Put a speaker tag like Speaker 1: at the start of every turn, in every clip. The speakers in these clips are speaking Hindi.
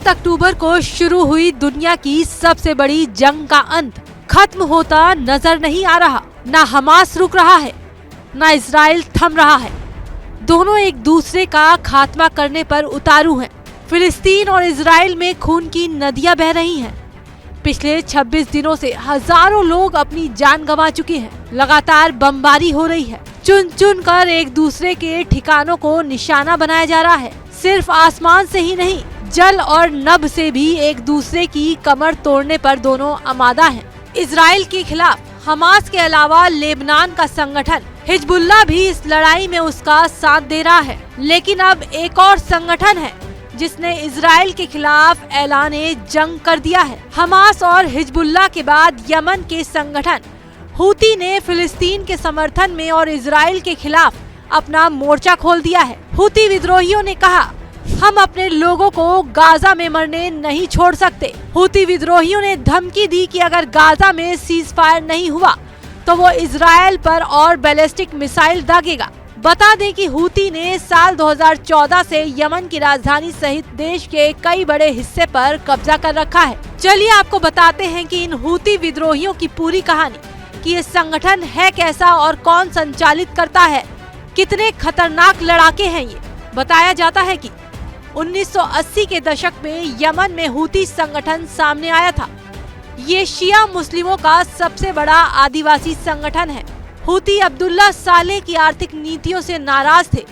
Speaker 1: 7 अक्टूबर को शुरू हुई दुनिया की सबसे बड़ी जंग का अंत खत्म होता नजर नहीं आ रहा। ना हमास रुक रहा है, ना इजराइल थम रहा है। दोनों एक दूसरे का खात्मा करने पर उतारू हैं। फिलिस्तीन और इजराइल में खून की नदियां बह रही हैं। पिछले 26 दिनों से हजारों लोग अपनी जान गंवा चुके हैं। लगातार बमबारी हो रही है। चुन चुन कर एक दूसरे के ठिकानों को निशाना बनाया जा रहा है। सिर्फ आसमान से ही नहीं, जल और नभ से भी एक दूसरे की कमर तोड़ने पर दोनों आमादा हैं। इजराइल के खिलाफ हमास के अलावा लेबनान का संगठन हिजबुल्लाह भी इस लड़ाई में उसका साथ दे रहा है। लेकिन अब एक और संगठन है जिसने इजराइल के खिलाफ ऐलाने जंग कर दिया है। हमास और हिजबुल्लाह के बाद यमन के संगठन हूती ने फिलिस्तीन के समर्थन में और इजराइल के खिलाफ अपना मोर्चा खोल दिया है। हूती विद्रोहियों ने कहा, हम अपने लोगों को गाजा में मरने नहीं छोड़ सकते। हूती विद्रोहियों ने धमकी दी कि अगर गाजा में सीज फायर नहीं हुआ तो वो इजराइल पर और बैलिस्टिक मिसाइल दागेगा। बता दें कि हूती ने साल 2014 से यमन की राजधानी सहित देश के कई बड़े हिस्से पर कब्जा कर रखा है। चलिए आपको बताते हैं कि इन हूती विद्रोहियों की पूरी कहानी, कि ये संगठन है कैसा और कौन संचालित करता है, कितने खतरनाक लड़ाके हैं ये। बताया जाता है कि 1980 के दशक में यमन में हूती संगठन सामने आया था। ये शिया मुस्लिमों का सबसे बड़ा आदिवासी संगठन है। हूती अब्दुल्ला सालेह की आर्थिक नीतियों से नाराज थे,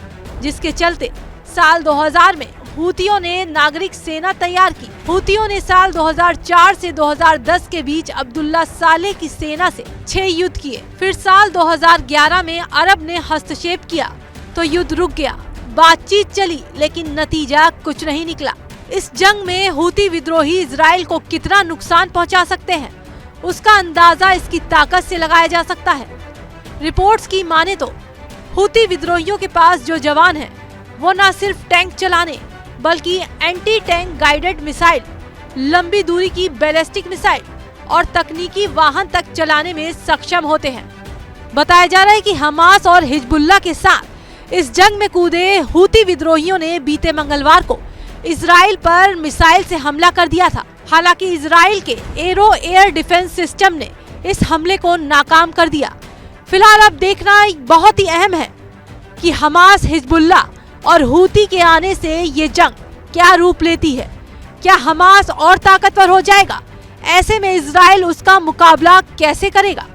Speaker 1: जिसके चलते साल 2000 में हूतियों ने नागरिक सेना तैयार की। हूतियों ने साल 2004 से 2010 के बीच अब्दुल्ला सालेह की सेना से 6 युद्ध किए। फिर साल 2011 में अरब ने हस्तक्षेप किया तो युद्ध रुक गया। बातचीत चली लेकिन नतीजा कुछ नहीं निकला। इस जंग में हूती विद्रोही इजराइल को कितना नुकसान पहुंचा सकते हैं, उसका अंदाजा इसकी ताकत से लगाया जा सकता है। रिपोर्ट्स की माने तो हूती विद्रोहियों के पास जो जवान हैं, वो न सिर्फ टैंक चलाने बल्कि एंटी टैंक गाइडेड मिसाइल, लंबी दूरी की बैलिस्टिक मिसाइल और तकनीकी वाहन तक चलाने में सक्षम होते हैं। बताया जा रहा है कि हमास और हिजबुल्लाह के साथ इस जंग में कूदे हूती विद्रोहियों ने बीते मंगलवार को इजराइल पर मिसाइल से हमला कर दिया था। हालांकि इजराइल के एरो एयर डिफेंस सिस्टम ने इस हमले को नाकाम कर दिया। फिलहाल अब देखना बहुत ही अहम है कि हमास, हिजबुल्लाह और हूती के आने से ये जंग क्या रूप लेती है। क्या हमास और ताकतवर हो जाएगा? ऐसे में इजराइल उसका मुकाबला कैसे करेगा?